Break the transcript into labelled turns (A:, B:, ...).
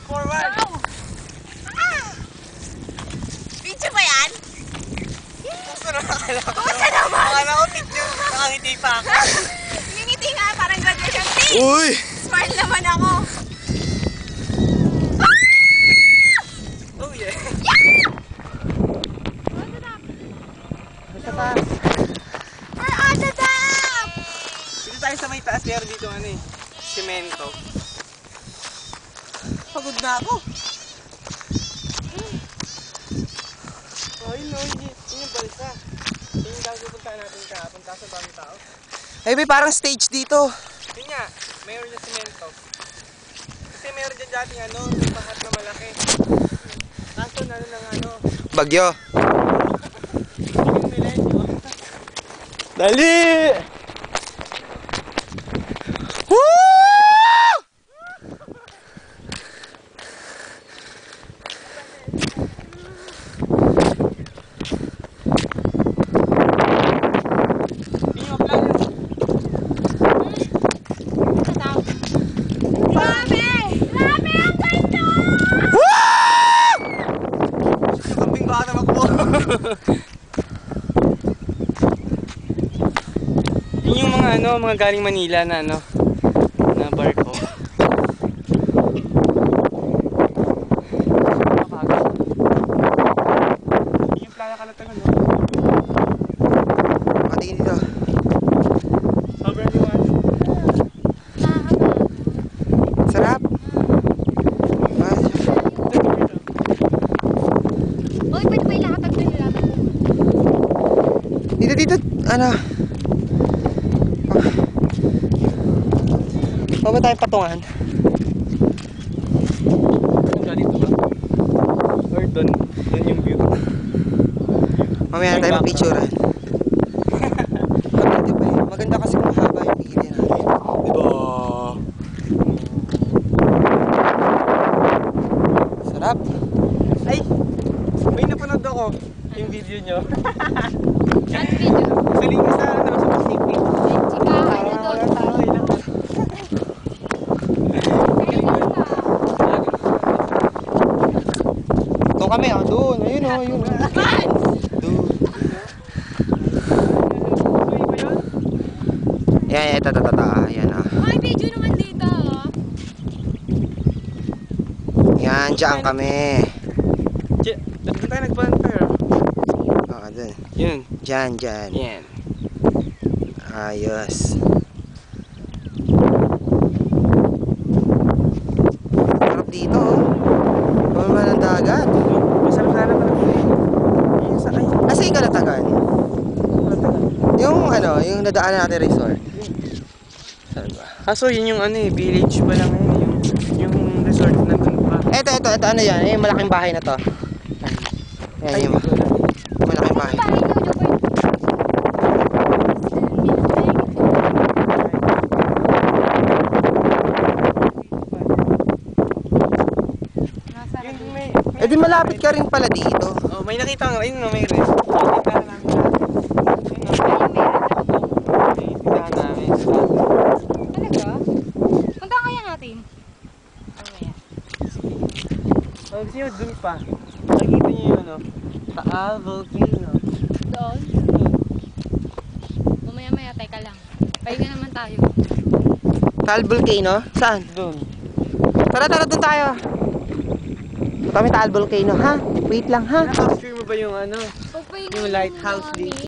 A: Forward!
B: Go! Video ba yan?
A: Gusto na akala ko.
B: Kumusta naman?
A: Akala ko picture. Nakangiti pa ako.
B: Ngingiti nga, parang graduation. Please!
C: Uy!
B: Smile naman ako.
A: Oh yeah.
C: Sa taas.
B: We're on the top!
A: Dito tayo sa may taas. Meron dito ano eh. Semento. Pagod na ako. Oh, yun yung balsa. Yun yung daw pupuntahan natin kahapon. Kaso daming tao.
C: Ay, may parang stage dito.
A: Yun nga, mayroon yung semento. Kasi meron dyan dating ano, yung pahat na malaki. Kaso na ng ano,
C: Bagyo.
A: yung milenyo.
C: Dali! Woo!
A: Yun yung plan.
B: Grabe! Grabe ang kwento!
A: Kambing baka na makbo. Yun yung mga ano, mga galing Manila na ano, na barko. Yun yung playa Kalatagan, no?
C: Patingin dito.
A: Sobrang liwanag.
C: Sarap.
B: Uy, pwede ba ilakatag doon yung laban?
C: Dito. Ano? Huwag ba tayong patungan?
A: Dito ba? Or doon yung view.
C: Mamaya na tayo mag-picturean. Maganda ba yun? Maganda kasi kung mahaba yung pigilin natin. Diba? Sarap.
A: Ay! May napanood ako yung video nyo.
B: Ano video?
A: Saling ka sa ano, sa Pacific.
B: Chikahan na doon.
C: Doon kami, oh. Doon. Ayun, oh. Ayun. Doon. Yan, ito. Yan, oh.
B: May video naman dito.
C: Yan, dyan kami.
A: Doon tayo nag-bonfire.
C: Oo, doon.
A: Yun.
C: Dyan.
A: Yan.
C: Ayos. Sarap dito, oh. Bumaba ng dagat.
A: Masarap sana pala. Yung sa ay.
C: Asa yung Kalatagan? Yung ano, yung nadaan natin resort. Saan ba?
A: Kaso yun yung ano eh, village pa lang yun. Yung resort na dun pa.
C: Ito, ano yan? Yung malaking bahay na to. Yan, yung malaking bahay.
B: Bahay niyo, Joker.
A: Yun may
C: Eh di malapit ka rin pala dito.
A: oh, may nakita nga, ayun no, may rest. Nakita na namin lahat. Yun no. Nakita namin.
B: Talaga? Punta kaya natin? Mamaya.
A: Oh, gusto nyo dun pa. Nakikita nyo yung ano, Taal Volcano.
B: Doon? Mamaya, teka lang. Pahinga naman tayo.
C: Taal Volcano? Saan?
A: Dun.
C: Tara, doon tayo. Punta kami Taal Volcano, ha? Wait lang, ha?
A: Na-capture mo ba yung ano?
B: Pagpahinga
A: Yung lighthouse
B: muna kami.
A: dito.